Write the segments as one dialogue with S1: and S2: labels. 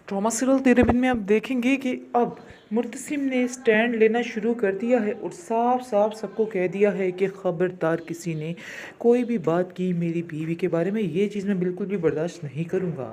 S1: Drama serial तेरे बिन में आप देखेंगे कि अब मुर्तसिम ने स्टैंड लेना शुरू कर दिया है और साफ साफ सबको कह दिया है कि ख़बरदार किसी ने कोई भी बात की मेरी बीवी के बारे में, ये चीज़ मैं बिल्कुल भी बर्दाश्त नहीं करूँगा।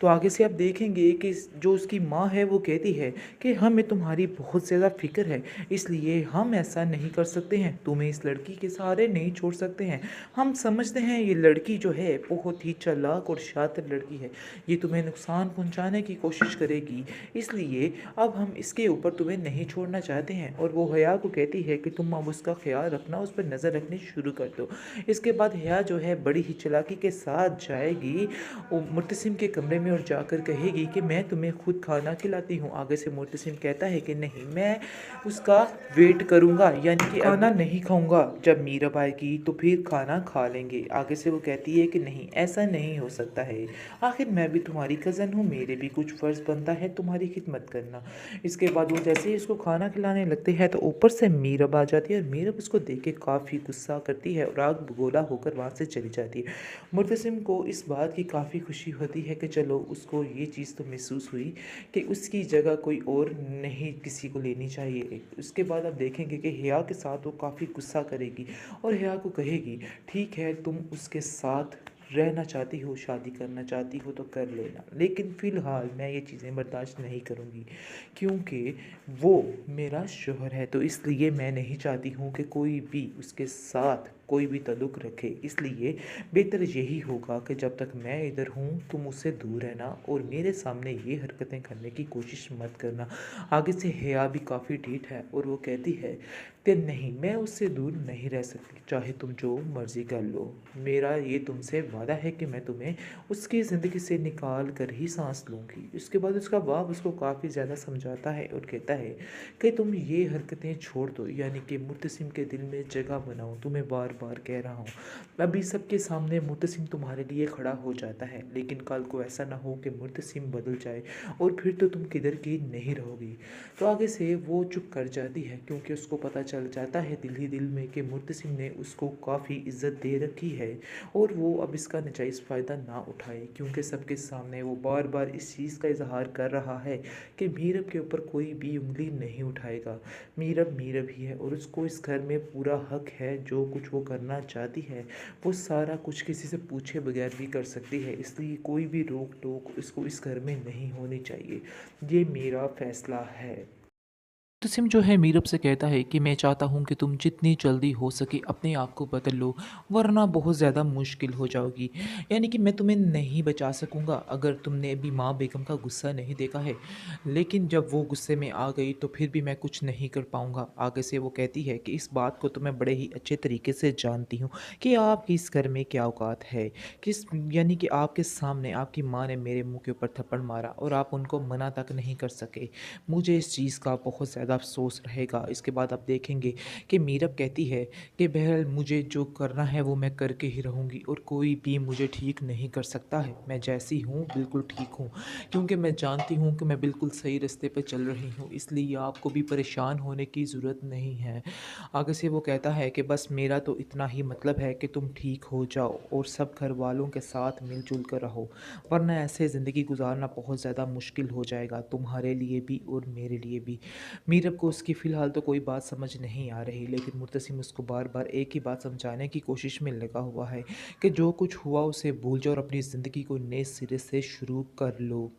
S1: तो आगे से आप देखेंगे कि जो उसकी माँ है वो कहती है कि हमें तुम्हारी बहुत ज़्यादा फ़िक्र है, इसलिए हम ऐसा नहीं कर सकते हैं, तुम्हें इस लड़की के सहारे नहीं छोड़ सकते हैं। हम समझते हैं ये लड़की जो है बहुत ही चालाक और शातिर लड़की है, ये तुम्हें नुकसान पहुंचाने की कोशिश करेगी, इसलिए अब हम इसके ऊपर तुम्हें नहीं छोड़ना चाहते हैं। और वो हया को कहती है कि तुम अब उसका ख्याल रखना, उस पर नज़र रखनी शुरू कर दो। इसके बाद हया जो है बड़ी ही चालाकी के साथ जाएगी मुर्तसिम के कमरे में और जाकर कहेगी कि मैं तुम्हें खुद खाना खिलाती हूँ। आगे से मुर्तसिम कहता है कि नहीं, मैं उसका वेट करूँगा, यानी कि खाना नहीं खाऊंगा, जब मीरब आएगी तो फिर खाना खा लेंगे। आगे से वो कहती है कि नहीं, ऐसा नहीं हो सकता है, आखिर मैं भी तुम्हारी कज़न हूँ, मेरे भी कुछ फ़र्ज़ बनता है तुम्हारी खिदमत करना। इसके बाद वो जैसे ही उसको खाना खिलाने लगते हैं तो ऊपर से मीरब आ जाती है और मीरब उसको देख के काफ़ी गुस्सा करती है और आग बगोला होकर वहाँ से चली जाती है। मुर्तसिम को इस बात की काफ़ी खुशी होती है कि चलो, उसको ये चीज़ तो महसूस हुई कि उसकी जगह कोई और नहीं किसी को लेनी चाहिए। उसके बाद आप देखेंगे कि हिया के साथ वो काफ़ी गुस्सा करेगी और हिया को कहेगी ठीक है, तुम उसके साथ रहना चाहती हो, शादी करना चाहती हो तो कर लेना, लेकिन फ़िलहाल मैं ये चीज़ें बर्दाश्त नहीं करूँगी, क्योंकि वो मेरा शौहर है, तो इसलिए मैं नहीं चाहती हूँ कि कोई भी उसके साथ कोई भी ताल्लुक़ रखे। इसलिए बेहतर यही होगा कि जब तक मैं इधर हूँ तुम उससे दूर रहना और मेरे सामने ये हरकतें करने की कोशिश मत करना। आगे से हया भी काफ़ी ढीठ है और वो कहती है कि नहीं, मैं उससे दूर नहीं रह सकती, चाहे तुम जो मर्ज़ी कर लो, मेरा ये तुमसे वादा है कि मैं तुम्हें उसकी ज़िंदगी से निकाल कर ही सांस लूँगी। उसके बाद उसका बाप उसको काफ़ी ज़्यादा समझाता है और कहता है कि तुम ये हरकतें छोड़ दो, यानी कि मुर्तसिम के दिल में जगह बनाओ, तुम्हें बार बार कह रहा हूँ। अभी सबके सामने मुर्तसिम तुम्हारे लिए खड़ा हो जाता है, लेकिन कल को ऐसा ना हो कि मुर्तसिम बदल जाए और फिर तो तुम किधर की नहीं रहोगी। तो आगे से वो चुप कर जाती है, क्योंकि उसको पता चल जाता है दिल ही दिल में कि मुर्तसिम ने उसको काफ़ी इज्जत दे रखी है और वो अब इसका नाजायज़ फ़ायदा ना उठाए, क्योंकि सबके सामने वो बार बार इस चीज़ का इजहार कर रहा है कि मीरब के ऊपर कोई भी उंगली नहीं उठाएगा। मीरब मीरब ही है और उसको इस घर में पूरा हक है, जो कुछ वो करना चाहती है वो सारा कुछ किसी से पूछे बगैर भी कर सकती है, इसलिए कोई भी रोक टोक इसको इस घर में नहीं होनी चाहिए। ये मेरा फ़ैसला है।
S2: मुतसिम जो है मीरब से कहता है कि मैं चाहता हूँ कि तुम जितनी जल्दी हो सके अपने आप को बदल लो, वरना बहुत ज़्यादा मुश्किल हो जाओगी। यानी कि मैं तुम्हें नहीं बचा सकूँगा अगर तुमने अभी माँ बेगम का गुस्सा नहीं देखा है, लेकिन जब वो गुस्से में आ गई तो फिर भी मैं कुछ नहीं कर पाऊँगा। आगे से वो कहती है कि इस बात को तो मैं बड़े ही अच्छे तरीके से जानती हूँ कि आपकी इस घर में क्या औकात है, किस यानी कि आपके सामने आपकी माँ ने मेरे मुँह के ऊपर थप्पड़ मारा और आप उनको मना तक नहीं कर सके। मुझे इस चीज़ का बहुत ज़्यादा अफ़सोस रहेगा। इसके बाद आप देखेंगे कि मीरब कहती है कि बहरहाल मुझे जो करना है वो मैं करके ही रहूँगी और कोई भी मुझे ठीक नहीं कर सकता है। मैं जैसी हूँ बिल्कुल ठीक हूँ, क्योंकि मैं जानती हूँ कि मैं बिल्कुल सही रास्ते पे चल रही हूँ, इसलिए आपको भी परेशान होने की ज़रूरत नहीं है। आगे से वो कहता है कि बस मेरा तो इतना ही मतलब है कि तुम ठीक हो जाओ और सब घर वालों के साथ मिल-जुल कर रहो, वरना ऐसे ज़िंदगी गुज़ारना बहुत ज़्यादा मुश्किल हो जाएगा, तुम्हारे लिए भी और मेरे लिए भी। मीरब को उसकी फ़िलहाल तो कोई बात समझ नहीं आ रही, लेकिन मुर्तसिम उसको बार-बार एक ही बात समझाने की कोशिश में लगा हुआ है कि जो कुछ हुआ उसे भूल जाओ और अपनी ज़िंदगी को नए सिरे से शुरू कर लो।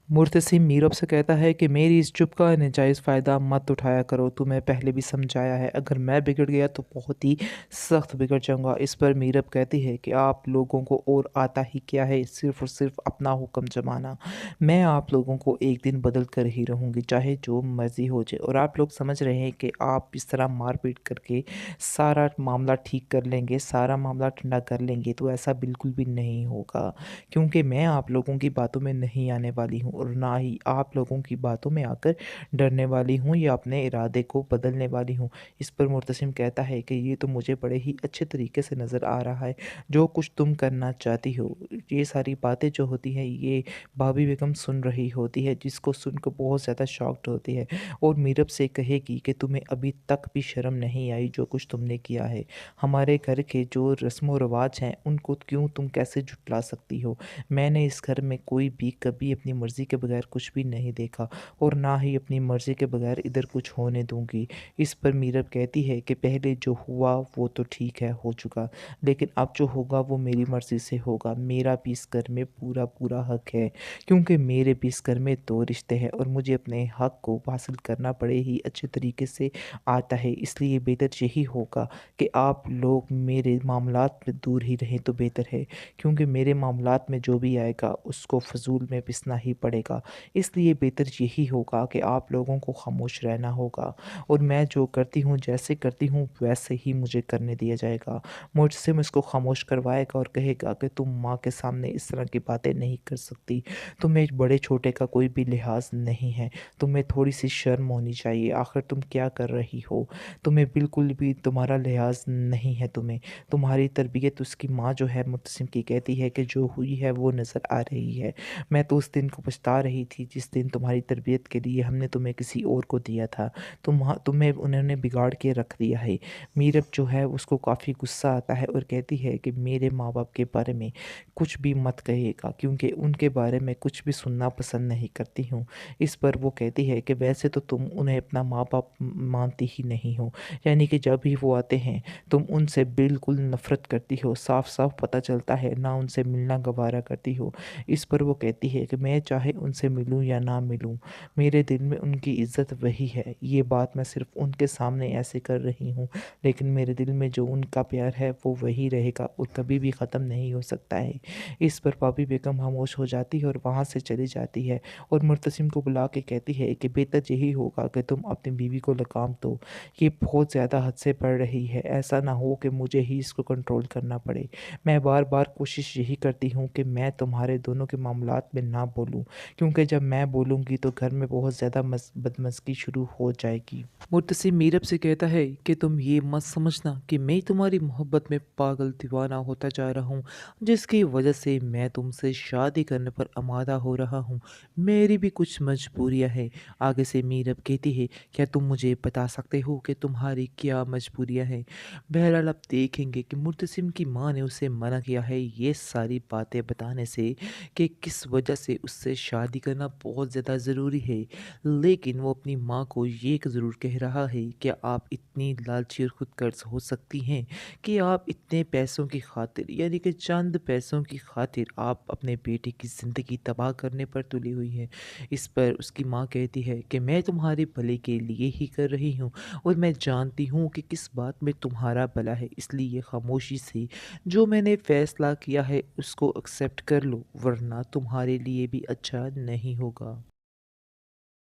S2: मुर्तसिम मीरब से कहता है कि मेरी इस चुप का नाजायज़ फ़ायदा मत उठाया करो, तुम्हें पहले भी समझाया है, अगर मैं बिगड़ गया तो बहुत ही सख्त बिगड़ जाऊंगा। इस पर मीरब कहती है कि आप लोगों को और आता ही क्या है, सिर्फ़ और सिर्फ अपना हुक्म जमाना। मैं आप लोगों को एक दिन बदल कर ही रहूँगी, चाहे जो मर्ज़ी हो जाए। और आप लोग समझ रहे हैं कि आप इस तरह मार-पीट करके सारा मामला ठीक कर लेंगे, सारा मामला ठंडा कर लेंगे, तो ऐसा बिल्कुल भी नहीं होगा, क्योंकि मैं आप लोगों की बातों में नहीं आने वाली हूँ। और ना ही आप लोगों की बातों में आकर डरने वाली हूँ या अपने इरादे को बदलने वाली हूँ। इस पर मुर्तसिम कहता है कि ये तो मुझे बड़े ही अच्छे तरीके से नज़र आ रहा है, जो कुछ तुम करना चाहती हो। ये सारी बातें जो होती हैं ये भाभी बेगम सुन रही होती है, जिसको सुनकर बहुत ज़्यादा शॉक्ड होती है और मीरब से कहेगी कि तुम्हें अभी तक भी शर्म नहीं आई जो कुछ तुमने किया है। हमारे घर के जो रस्म व रिवाज हैं उनको क्यों तुम कैसे झुठला सकती हो? मैंने इस घर में कोई भी कभी अपनी मर्ज़ी के बगैर कुछ भी नहीं देखा और ना ही अपनी मर्ज़ी के बगैर इधर कुछ होने दूँगी। इस पर मीरब कहती है कि पहले जो हुआ वो तो ठीक है, हो चुका, लेकिन अब जो होगा वो मेरी मर्ज़ी से होगा। मेरा भी इस घर में पूरा हक है, क्योंकि मेरे भी इस घर में 2 रिश्ते हैं और मुझे अपने हक को हासिल करना बड़े ही अच्छे तरीके से आता है। इसलिए बेहतर यही होगा कि आप लोग मेरे मामलात में दूर ही रहें तो बेहतर है, क्योंकि मेरे मामलात में जो भी आएगा उसको फ़ज़ूल में पिसना ही पड़ेगा। इसलिए बेहतर यही होगा कि आप लोगों को ख़ामोश रहना होगा और मैं जो करती हूँ, जैसे करती हूँ वैसे ही मुझे करने दिया जाएगा। मुझसे इसको ख़ामोश करवाएगा और कहेगा कि तुम माँ के सामने इस तरह की बातें नहीं कर सकती। तुम्हें बड़े-छोटे का कोई भी लिहाज़ नहीं है। तुम्हें थोड़ी-सी शर्म होनी चाहिए। आखिर तुम क्या कर रही हो? तुम्हें बिल्कुल भी तुम्हारा लिहाज़ नहीं है तुम्हें। तुम्हारी तरबियत उसकी माँ जो है मुत्तसिम की कहती है कि जो हुई है वो नज़र आ रही है। मैं तो उस दिन को पछता रही थी जिस दिन तुम्हारी तरबियत के लिए हमने तुम्हें किसी और को दिया था। तुम्हें उन्होंने बिगाड़ के रख दिया है। मीरब जो है उसको काफ़ी गुस्सा आता है और कहती है कि मेरे माँ-बाप के बारे में कुछ भी मत कहिएगा, क्योंकि उनके बारे में कुछ भी सुनना पसंद नहीं करती हूँ। इस पर वो कहती है कि वैसे तो तुम उन्हें अपना माँ-बाप मानती ही नहीं हो, यानी कि जब भी वो आते हैं तुम उनसे बिल्कुल नफ़रत करती हो, साफ-साफ पता चलता है, ना उनसे मिलना गवारा करती हो। इस पर वो कहती है कि मैं चाहे उनसे मिलूँ या ना मिलूँ, मेरे दिल में उनकी इज़्ज़त वही है। ये बात मैं सिर्फ़ उनके सामने ऐसे कर रही हूँ, लेकिन मेरे दिल में जो उनका प्यार है वो वही रहेगा और कभी भी ख़त्म नहीं हो सकता है। इस पर भाभी बेगम खामोश हो जाती है और वहाँ से चली जाती है और मुर्तसिम को बुला के कहती है कि बेहतर यही होगा कि तुम अपनी बीवी को लगाम दो। ये बहुत ज़्यादा हद से बढ़ रही है। ऐसा ना हो कि मुझे ही इसको कंट्रोल करना पड़े। मैं बार-बार कोशिश यही करती हूँ कि मैं तुम्हारे दोनों के मामलात में ना बोलूँ, क्योंकि जब मैं बोलूँगी तो घर में बहुत ज़्यादा बदमज़गी शुरू हो जाएगी। मुर्तसिम मीरब से कहता है कि तुम ये मत समझना कि मैं तुम्हारी मोहब्बत में पागल दीवाना होता जा रहा हूँ, जिसकी वजह से मैं तुमसे शादी करने पर आमादा हो रहा हूँ। मेरी भी कुछ मजबूरियाँ हैं। आगे से मीरब कहती है, क्या तुम मुझे बता सकते हो कि तुम्हारी क्या मजबूरियाँ हैं? बहरहाल आप देखेंगे कि मुर्तसिम की माँ ने उसे मना किया है ये सारी बातें बताने से कि किस वजह से उससे शादी करना बहुत ज़्यादा ज़रूरी है। लेकिन वो अपनी माँ को ये ज़रूर कह रहा है कि आप इतनी लालची और खुदगर्ज़ हो सकती हैं कि आप इतने पैसों की खातिर, यानी कि चंद पैसों की खातिर आप अपने बेटे की ज़िंदगी तबाह करने पर तुली हुई हैं। इस पर उसकी माँ कहती है कि मैं तुम्हारे भले के लिए ही कर रही हूँ और मैं जानती हूँ कि किस बात में तुम्हारा भला है, इसलिए खामोशी से जो मैंने फ़ैसला किया है उसको एक्सेप्ट कर लो, वरना तुम्हारे लिए भी अच्छा नहीं होगा।